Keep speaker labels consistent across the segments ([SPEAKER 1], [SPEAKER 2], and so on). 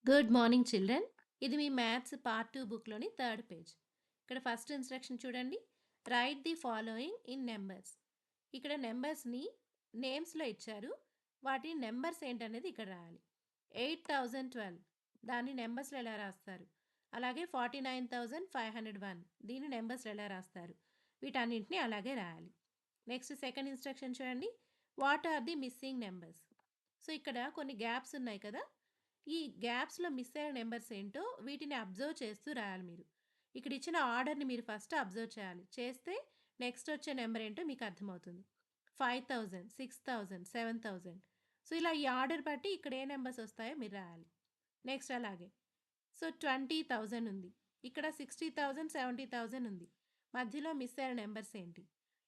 [SPEAKER 1] Good morning children. ఇది మీ maths part 2 బుక్‌లోని third page. ఇక్కడ first instruction చూడండి. Right the following in numbers. ఇక్కడ నంబర్స్‌ని నేమ్స్‌లో ఇచ్చారు. వాటి నంబర్స్ ఏంటనేది ఇక్కడ రాయాలి. 8012 దాన్ని నంబర్స్‌లో ఎలా రాస్తారు? అలాగే 49501 దీన్ని నంబర్స్‌లో ఎలా రాస్తారు? వీటన్నింటిని అలాగే రాయాలి. నెక్స్ట్ సెకండ్ ఇన్‌స్ట్రక్షన్ చూడండి. What are the missing numbers? So, ఇక్కడ కొన్ని గ్యాప్స్ ఉన్నాయి కదా! ఈ గ్యాప్స్‌లో మిస్ అయిన నంబర్స్ ఏంటో వీటిని అబ్జర్వ్ చేస్తూ రాయాలి మీరు. ఇక్కడ ఇచ్చిన ఆర్డర్‌ని మీరు ఫస్ట్ అబ్జర్వ్ చేయాలి. చేస్తే నెక్స్ట్ వచ్చే నంబర్ ఏంటో మీకు అర్థమవుతుంది. 5000, 6000, 7000 సో, ఇలా ఈ ఆర్డర్ బట్టి ఇక్కడ ఏ నంబర్స్ వస్తాయో మీరు రాయాలి. నెక్స్ట్ అలాగే సో, 20,000 ఉంది. ఇక్కడ 60,000, 70,000 ఉంది. మధ్యలో మిస్ అయిన నంబర్స్ ఏంటి?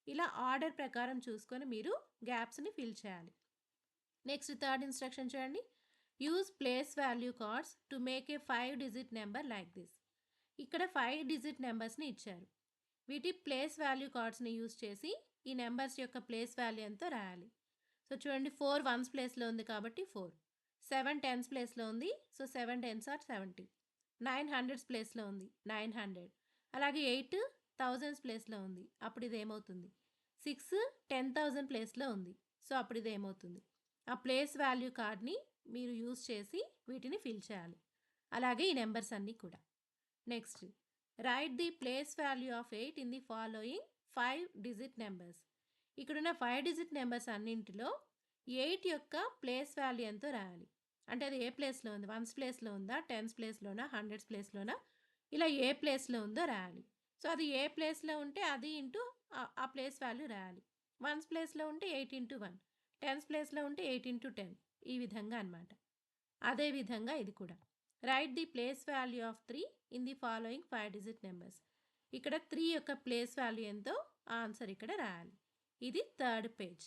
[SPEAKER 1] ఇలా ఆర్డర్ ప్రకారం చూసుకొని మీరు గ్యాప్స్‌ని ఫిల్ చేయాలి. నెక్స్ట్ థర్డ్ ఇన్‌స్ట్రక్షన్ చూడండి. Use place value cards to make a 5 digit number like this. ఇక్కడ 5 డిజిట్ నెంబర్స్‌ని ఇచ్చారు. వీటి ప్లేస్ వాల్యూ కార్డ్స్‌ని యూజ్ చేసి ఈ నెంబర్స్ యొక్క ప్లేస్ వాల్యూ ఎంతో రాయాలి. సో, చూడండి 4 వన్స్ ప్లేస్‌లో ఉంది కాబట్టి 4. 7 టెన్స్ ప్లేస్‌లో ఉంది. So, 7 tens are 70. 9 హండ్రెడ్స్ ప్లేస్‌లో ఉంది. 900. అలాగే 8 థౌజండ్స్ ప్లేస్‌లో ఉంది. అప్పుడు ఇదేమవుతుంది? 6 10,000 ప్లేస్‌లో ఉంది. సో, అప్పుడు ఇదేమవుతుంది? ఆ ప్లేస్ వాల్యూ కార్డ్‌ని మీరు యూజ్ చేసి వీటిని ఫిల్ చేయాలి. అలాగే ఈ నంబర్స్ అన్నీ కూడా. Next right the place value of 8 in the following 5 digit numbers. ఇక్కడున్న 5 డిజిట్ నెంబర్స్ అన్నింటిలో 8 యొక్క ప్లేస్ వాల్యూ ఎంతో రాయాలి. అంటే అది ఏ ప్లేస్‌లో ఉంది? వన్స్ ప్లేస్‌లో ఉందా? టెన్స్ ప్లేస్‌లోనా? హండ్రెడ్స్ ప్లేస్‌లోనా? ఇలా ఏ ప్లేస్‌లో ఉందో రాయాలి. సో, అది ఏ ప్లేస్‌లో ఉంటే అది ఇంటూ ఆ ప్లేస్ వాల్యూ రాయాలి. వన్స్ ప్లేస్‌లో ఉంటే 8 ఇంటూ 1. టెన్స్ ప్లేస్‌లో ఉంటే 8 ఇంటూ 10 ఈ విధంగా అనమాట. అదే విధంగా ఇది కూడా. Right the place value of 3 in the following 5 digit numbers. ఇక్కడ 3 యొక్క ప్లేస్ వాల్యూ ఎంతో ఆన్సర్ ఇక్కడ రాయాలి. ఇది థర్డ్ పేజ్.